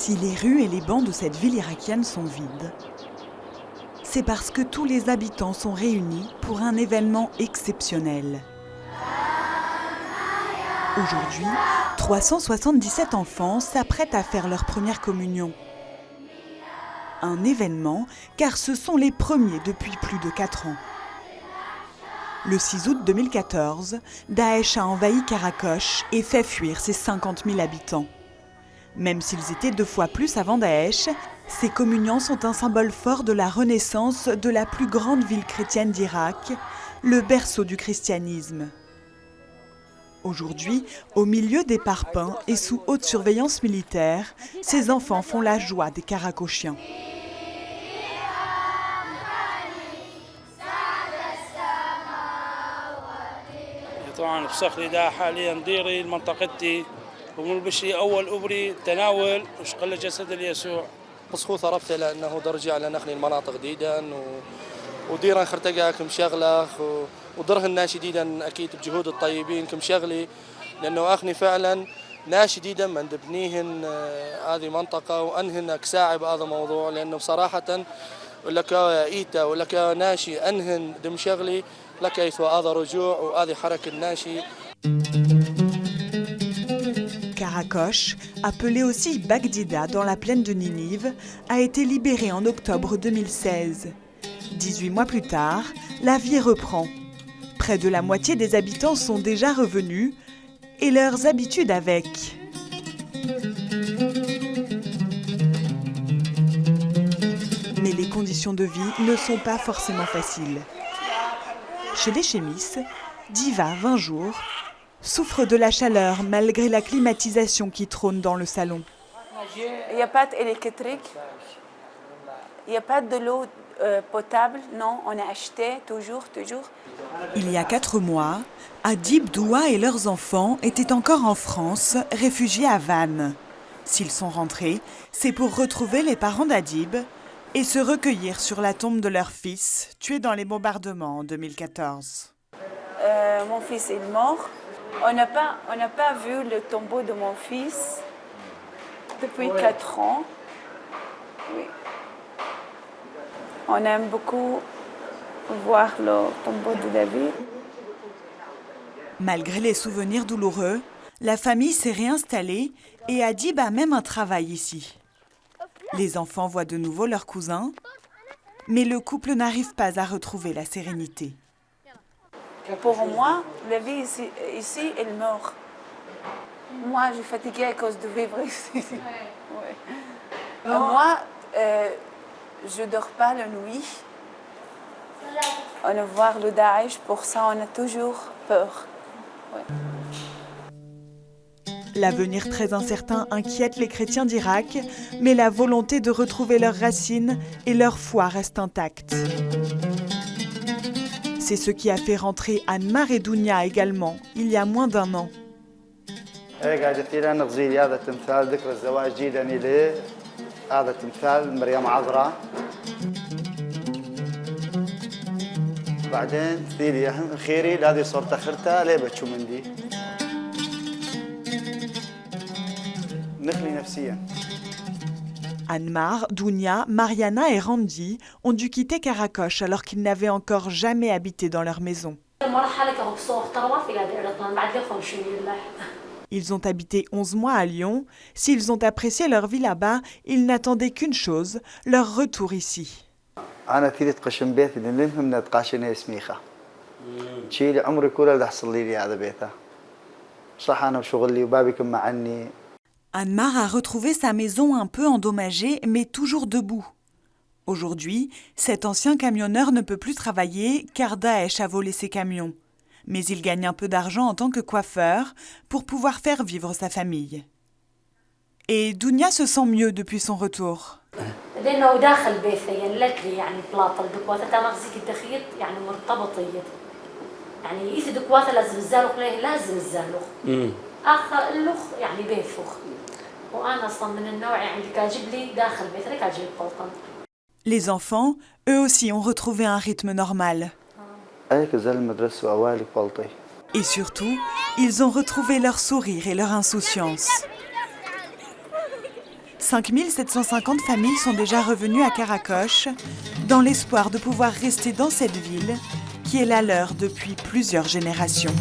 Si les rues et les bancs de cette ville irakienne sont vides, c'est parce que tous les habitants sont réunis pour un événement exceptionnel. Aujourd'hui, 377 enfants s'apprêtent à faire leur première communion. Un événement, car ce sont les premiers depuis plus de 4 ans. Le 6 août 2014, Daesh a envahi Karakosh et fait fuir ses 50 000 habitants. Même s'ils étaient 2 fois plus avant Daesh, ces communions sont un symbole fort de la renaissance de la plus grande ville chrétienne d'Irak, le berceau du christianisme. Aujourd'hui, au milieu des parpaings et sous haute surveillance militaire, ces enfants font la joie des Karakoshiens. طبعا بصخري ده حاليا ديري لمنطقتي ومنبشي اول ابري تناول وشقل جسد اليسوع. مسخو ثربت لانه درجي على نخني المناطق جديدا وديرا خرتقا كم شغله ودره الناس جديدا اكيد بجهود الطيبين كم شغلي لانه اخني فعلا ناس جديدا من دبنيهن هذه منطقه وانهن اكساعي بهذا الموضوع لانه بصراحه لك ايتا ولك ناشي انهن دم شغلي لك هذا رجوع وهذه حركه ناشي. Karakosh, appelé aussi Bagdida dans la plaine de Ninive, a été libéré en octobre 2016. 18 mois plus tard, la vie reprend. Près de la moitié des habitants sont déjà revenus, et leurs habitudes avec. Mais les conditions de vie ne sont pas forcément faciles. Chez les Chémis, Diva, 20 jours, souffre de la chaleur malgré la climatisation qui trône dans le salon. Il n'y a pas d'électrique, il n'y a pas de l'eau potable, non, on a acheté toujours. Il y a 4 mois, Adib, Doua et leurs enfants étaient encore en France, réfugiés à Vannes. S'ils sont rentrés, c'est pour retrouver les parents d'Adib et se recueillir sur la tombe de leur fils, tué dans les bombardements en 2014. Mon fils est mort. On n'a pas vu le tombeau de mon fils depuis 4 ans. Oui. On aime beaucoup voir le tombeau de David. Malgré les souvenirs douloureux, la famille s'est réinstallée et Adib a même un travail ici. Les enfants voient de nouveau leurs cousins, mais le couple n'arrive pas à retrouver la sérénité. Pour moi, la vie ici elle meurt. Moi, je suis fatiguée à cause de vivre ici. Ouais. Moi, je ne dors pas la nuit. On voit le Daesh, pour ça on a toujours peur. Ouais. L'avenir très incertain inquiète les chrétiens d'Irak, mais la volonté de retrouver leurs racines et leur foi reste intacte. C'est ce qui a fait rentrer Anmar et Dounia également, il y a moins d'1 an. Anmar, Dounia, Mariana et Randy ont dû quitter Karakosh alors qu'ils n'avaient encore jamais habité dans leur maison. Ils ont habité 11 mois à Lyon. S'ils ont apprécié leur vie là-bas, ils n'attendaient qu'une chose, leur retour ici. Anmar a retrouvé sa maison un peu endommagée, mais toujours debout. Aujourd'hui, cet ancien camionneur ne peut plus travailler car Daesh a volé ses camions. Mais il gagne un peu d'argent en tant que coiffeur pour pouvoir faire vivre sa famille. Et Dounia se sent mieux depuis son retour. Les enfants, eux aussi, ont retrouvé un rythme normal. Et surtout, ils ont retrouvé leur sourire et leur insouciance. 5750 familles sont déjà revenues à Karakosh dans l'espoir de pouvoir rester dans cette ville qui est la leur depuis plusieurs générations.